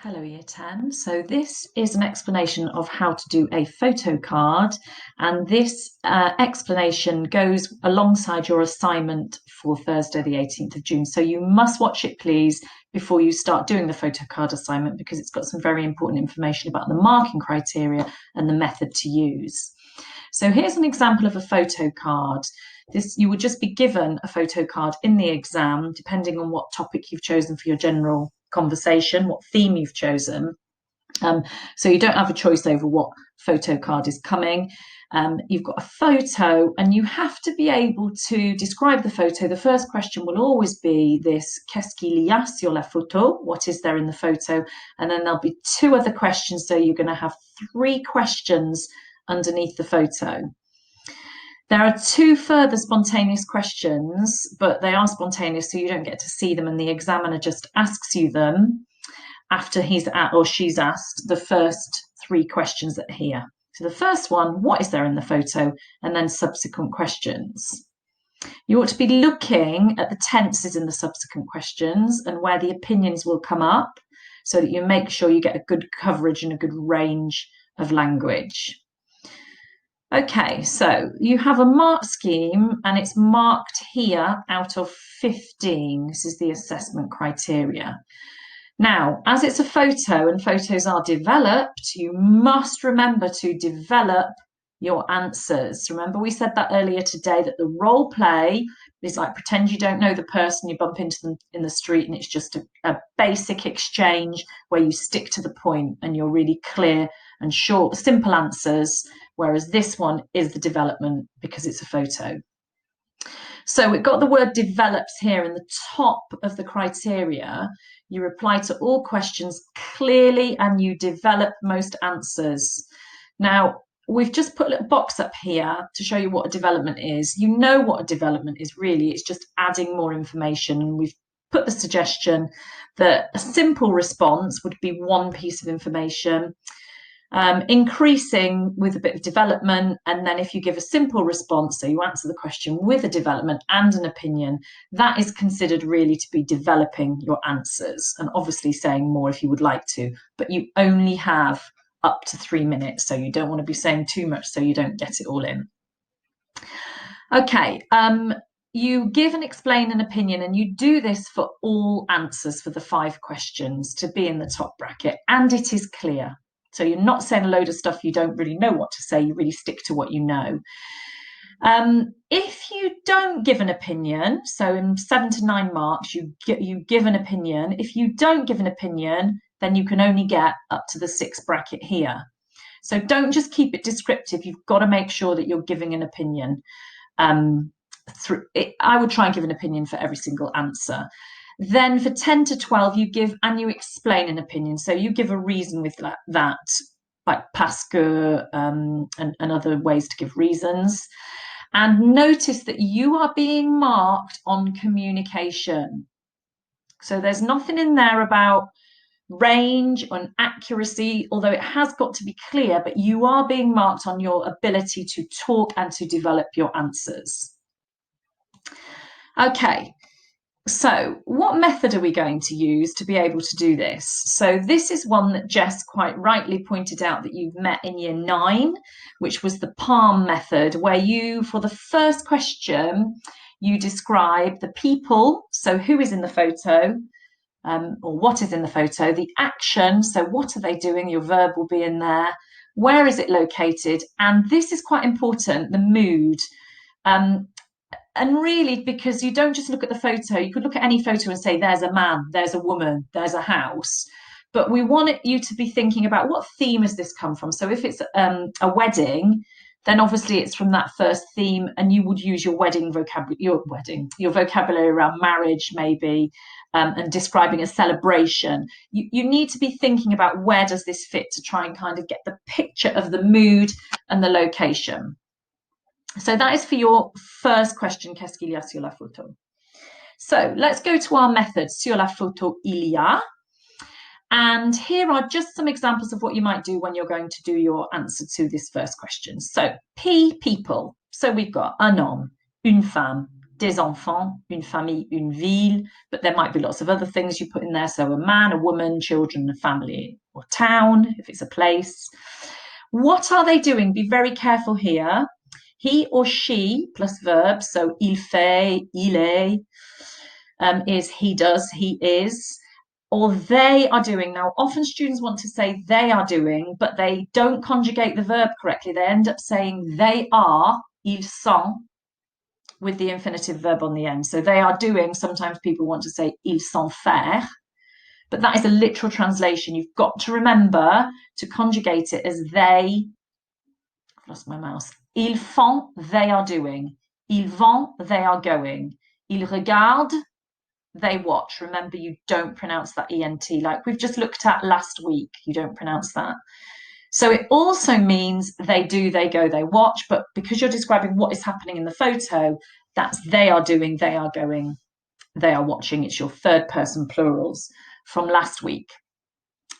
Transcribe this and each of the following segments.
Hello Year 10. So this is an explanation of how to do a photocard, and this explanation goes alongside your assignment for Thursday the 18th of June. So you must watch it please before you start doing the photocard assignment, because it's got some very important information about the marking criteria and the method to use. So here's an example of a photocard. You would just be given a photocard in the exam, depending on what topic you've chosen for your general conversation, what theme you've chosen. So you don't have a choice over what photocard is coming. You've got a photo and you have to be able to describe the photo. The first question will always be this, qu'est-ce qu'il y a sur la photo? What is there in the photo? And then there'll be two other questions. So you're going to have three questions underneath the photo. There are two further spontaneous questions, but they are spontaneous, so you don't get to see them, and the examiner just asks you them after he's or she's asked the first three questions that are here. So the first one, what is there in the photo? And then subsequent questions. You ought to be looking at the tenses in the subsequent questions and where the opinions will come up, so that you make sure you get a good coverage and a good range of language. Okay, so you have a mark scheme and it's marked here out of 15. This is the assessment criteria. Now, as it's a photo and photos are developed, you must remember to develop your answers. Remember, we said that earlier today, that the role play is like pretend you don't know the person, you bump into them in the street, and it's just a basic exchange where you stick to the point and you're really clear and short, simple answers, whereas this one is the development because it's a photo. So we've got the word develops here in the top of the criteria. You reply to all questions clearly and you develop most answers. Now, we've just put a little box up here to show you what a development is. You know what a development is really, it's just adding more information. And we've put the suggestion that a simple response would be one piece of information, increasing with a bit of development, and then if you give a simple response, so you answer the question with a development and an opinion, that is considered really to be developing your answers, and obviously saying more if you would like to, but you only have up to 3 minutes, so you don't want to be saying too much so you don't get it all in. Okay, you give and explain an opinion, and you do this for all answers for the 5 questions to be in the top bracket, and it is clear. So you're not saying a load of stuff you don't really know what to say, you really stick to what you know. If you don't give an opinion, so in 7 to 9 marks, you give an opinion. If you don't give an opinion, then you can only get up to the 6th bracket here. So don't just keep it descriptive, you've got to make sure that you're giving an opinion. I would try and give an opinion for every single answer. Then for 10 to 12, you give and you explain an opinion. So you give a reason with that, like parce que, and other ways to give reasons. And notice that you are being marked on communication. So there's nothing in there about range and accuracy, although it has got to be clear, but you are being marked on your ability to talk and to develop your answers. Okay. So what method are we going to use to be able to do this? So this is one that Jess quite rightly pointed out that you've met in year 9, which was the palm method, where you, for the first question, you describe the people, so who is in the photo, or what is in the photo, the action, so what are they doing, your verb will be in there, where is it located, and this is quite important, the mood. And really, because you don't just look at the photo, you could look at any photo and say, there's a man, there's a woman, there's a house. But we want you to be thinking about what theme has this come from? So if it's a wedding, then obviously it's from that first theme, and you would use your vocabulary around marriage, maybe, and describing a celebration. You need to be thinking about where does this fit to try and kind of get the picture of the mood and the location. So that is for your first question, qu'est-ce qu'il y a sur la photo? So let's go to our method, sur la photo il y a. And here are just some examples of what you might do when you're going to do your answer to this first question. So P, people. So we've got un homme, une femme, des enfants, une famille, une ville, but there might be lots of other things you put in there. So a man, a woman, children, a family, or town, if it's a place. What are they doing? Be very careful here. He or she plus verb, so il fait, il est, is he does, he is, or they are doing. Now, often students want to say they are doing, but they don't conjugate the verb correctly. They end up saying they are, ils sont, with the infinitive verb on the end. So they are doing, sometimes people want to say ils sont faire, but that is a literal translation. You've got to remember to conjugate it as they, I've lost my mouse, ils font, they are doing, ils vont, they are going, ils regardent, they watch. Remember, you don't pronounce that ENT like we've just looked at last week. You don't pronounce that. So it also means they do, they go, they watch, but because you're describing what is happening in the photo, that's they are doing, they are going, they are watching. It's your third person plurals from last week.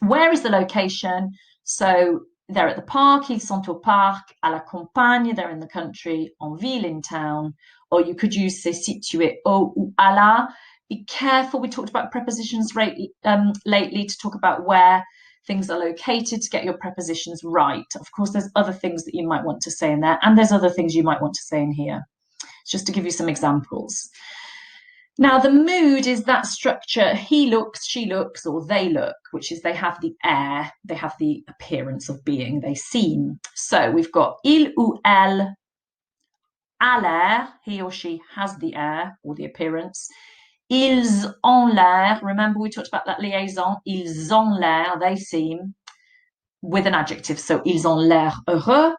Where is the location? So they're at the park, ils sont au parc, à la campagne, they're in the country, en ville, in town, or you could use c'est situé au ou à la. Be careful, we talked about prepositions lately to talk about where things are located to get your prepositions right. Of course, there's other things that you might want to say in there, and there's other things you might want to say in here, just to give you some examples. Now, the mood is that structure, he looks, she looks, or they look, which is they have the air, they have the appearance of being, they seem. So we've got il ou elle, a l'air, he or she has the air or the appearance. Ils ont l'air, remember we talked about that liaison, ils ont l'air, they seem, with an adjective. So ils ont l'air heureux,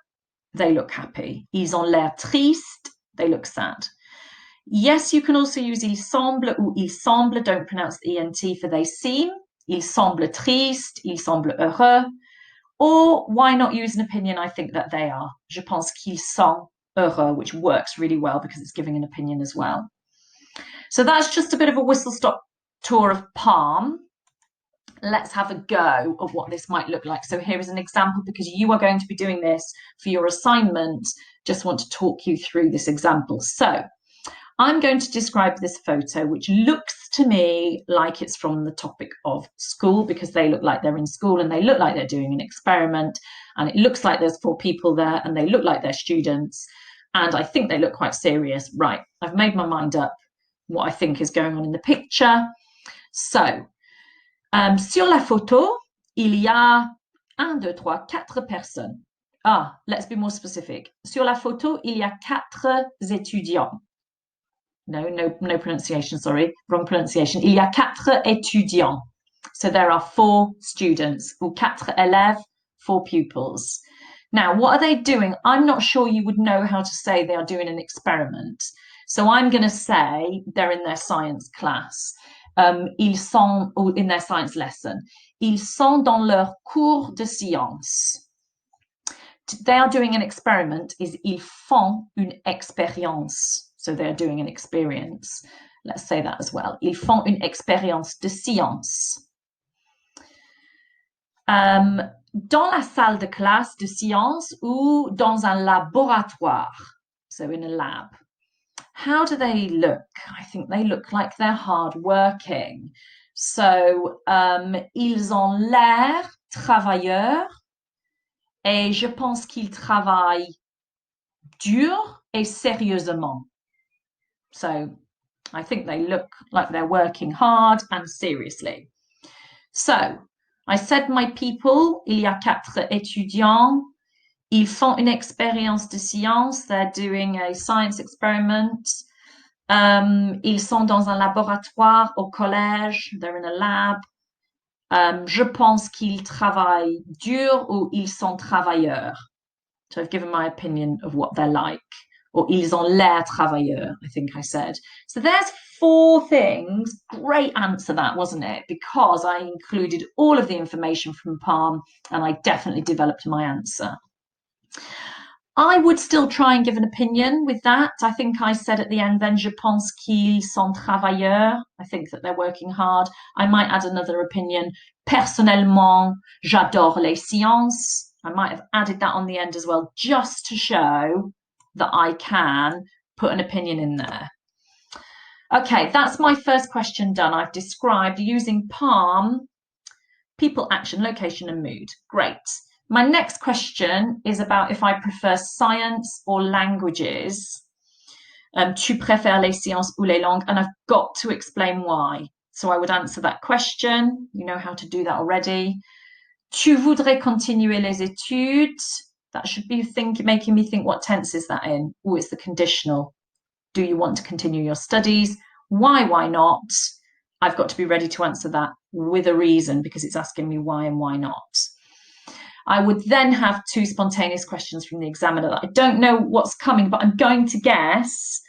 they look happy. Ils ont l'air triste, they look sad. Yes, you can also use il semble ou il semble, don't pronounce the ENT for they seem. Il semble triste, il semble heureux. Or why not use an opinion? I think that they are. Je pense qu'ils sont heureux, which works really well because it's giving an opinion as well. So that's just a bit of a whistle-stop tour of Palm. Let's have a go of what this might look like. So here is an example because you are going to be doing this for your assignment. Just want to talk you through this example. So I'm going to describe this photo, which looks to me like it's from the topic of school because they look like they're in school and they look like they're doing an experiment. And it looks like there's 4 people there and they look like they're students. And I think they look quite serious. Right, I've made my mind up what I think is going on in the picture. So, sur la photo, il y a 1, 2, 3, 4 personnes. Ah, let's be more specific. Sur la photo, il y a 4 étudiants. No pronunciation, sorry, wrong pronunciation. Il y a 4 étudiants. So there are 4 students, ou 4 élèves, 4 pupils. Now, what are they doing? I'm not sure you would know how to say they are doing an experiment. So I'm going to say they're in their science class. Ils sont, or in their science lesson. Ils sont dans leur cours de sciences. They are doing an experiment is ils font une expérience. So they're doing an experience. Let's say that as well. Ils font une expérience de science. Dans la salle de classe de sciences ou dans un laboratoire. So in a lab. How do they look? I think they look like they're hardworking. So, ils ont l'air travailleurs et je pense qu'ils travaillent dur et sérieusement. So, I think they look like they're working hard and seriously. So, I said my people, il y a 4 étudiants. Ils font une expérience de science. They're doing a science experiment. Ils sont dans un laboratoire au collège. They're in a lab. Je pense qu'ils travaillent dur ou ils sont travailleurs. So I've given my opinion of what they're like. Or ils ont l'air travailleurs, I think I said. So there's 4 things. Great answer that, wasn't it? Because I included all of the information from Palm and I definitely developed my answer. I would still try and give an opinion with that. I think I said at the end then, je pense qu'ils sont travailleurs. I think that they're working hard. I might add another opinion. Personnellement, j'adore les sciences. I might have added that on the end as well, just to show that I can put an opinion in there. Okay, that's my first question done. I've described using Palm, people, action, location, and mood. Great. My next question is about if I prefer science or languages. Tu préfères les sciences ou les langues? And I've got to explain why. So I would answer that question. You know how to do that already. Tu voudrais continuer les études? That should be making me think, what tense is that in? Oh, it's the conditional. Do you want to continue your studies? Why not? I've got to be ready to answer that with a reason because it's asking me why and why not. I would then have two spontaneous questions from the examiner that I don't know what's coming, but I'm going to guess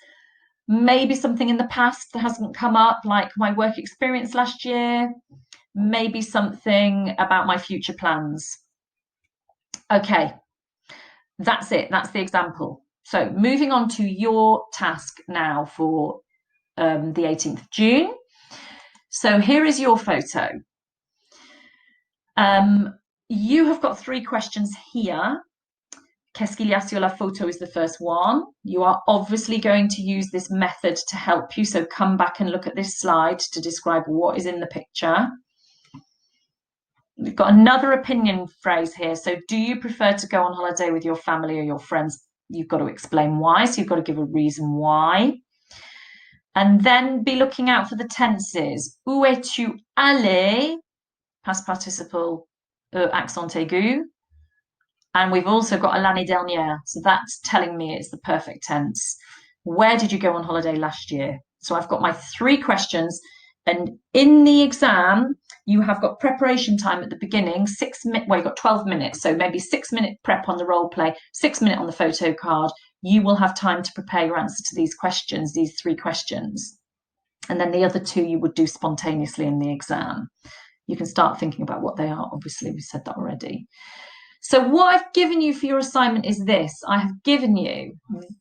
maybe something in the past that hasn't come up, like my work experience last year, maybe something about my future plans. Okay, that's it. That's the example. So moving on to your task now for the 18th of June. So here is your photo. You have got three questions here. Qu'est-ce qu'il y a sur la photo is the first one. You are obviously going to use this method to help you. So come back and look at this slide to describe what is in the picture. We've got another opinion phrase here. So do you prefer to go on holiday with your family or your friends? You've got to explain why. So you've got to give a reason why. And then be looking out for the tenses. Où es-tu allé? Past participle, accent aigu. And we've also got a l'année dernière. So that's telling me it's the perfect tense. Where did you go on holiday last year? So I've got my three questions. And in the exam, you have got preparation time at the beginning, 6 minutes, well, you've got 12 minutes. So maybe 6-minute prep on the role play, 6 minutes on the photo card. You will have time to prepare your answer to these questions, these three questions. And then the other two you would do spontaneously in the exam. You can start thinking about what they are. Obviously, we said that already. So what I've given you for your assignment is this. I have given you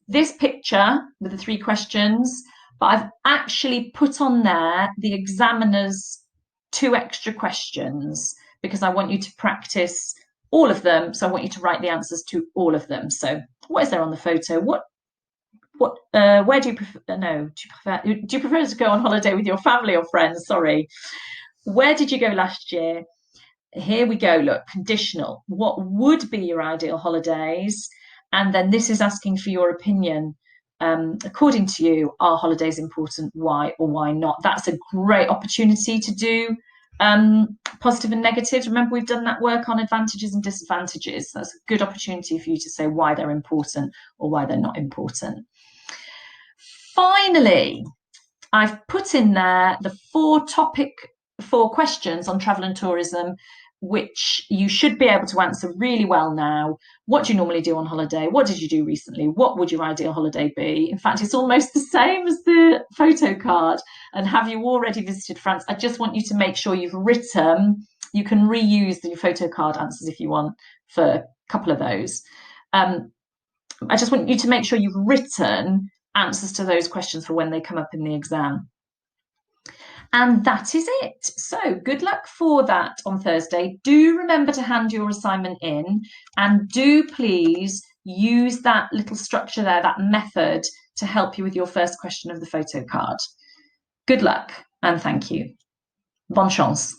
this picture with the three questions, but I've actually put on there the examiner's 2 extra questions because I want you to practice all of them. So I want you to write the answers to all of them. So what is there on the photo? Where do you prefer? No, do you prefer to go on holiday with your family or friends? Sorry. Where did you go last year? Here we go. Look, conditional. What would be your ideal holidays? And then this is asking for your opinion. According to you, are holidays important? Why or why not? That's a great opportunity to do positive and negatives. Remember, we've done that work on advantages and disadvantages. That's a good opportunity for you to say why they're important or why they're not important. Finally, I've put in there the 4 questions on travel and tourism, which you should be able to answer really well now. What do you normally do on holiday? What did you do recently? What would your ideal holiday be? In fact, it's almost the same as the photo card. And have you already visited France? I just want you to make sure you've written. You can reuse the photo card answers if you want for a couple of those. I just want you to make sure you've written answers to those questions for when they come up in the exam. And that is it. So good luck for that on Thursday. Do remember to hand your assignment in, and do please use that little structure there, that method, to help you with your first question of the photo card. Good luck and thank you. Bonne chance.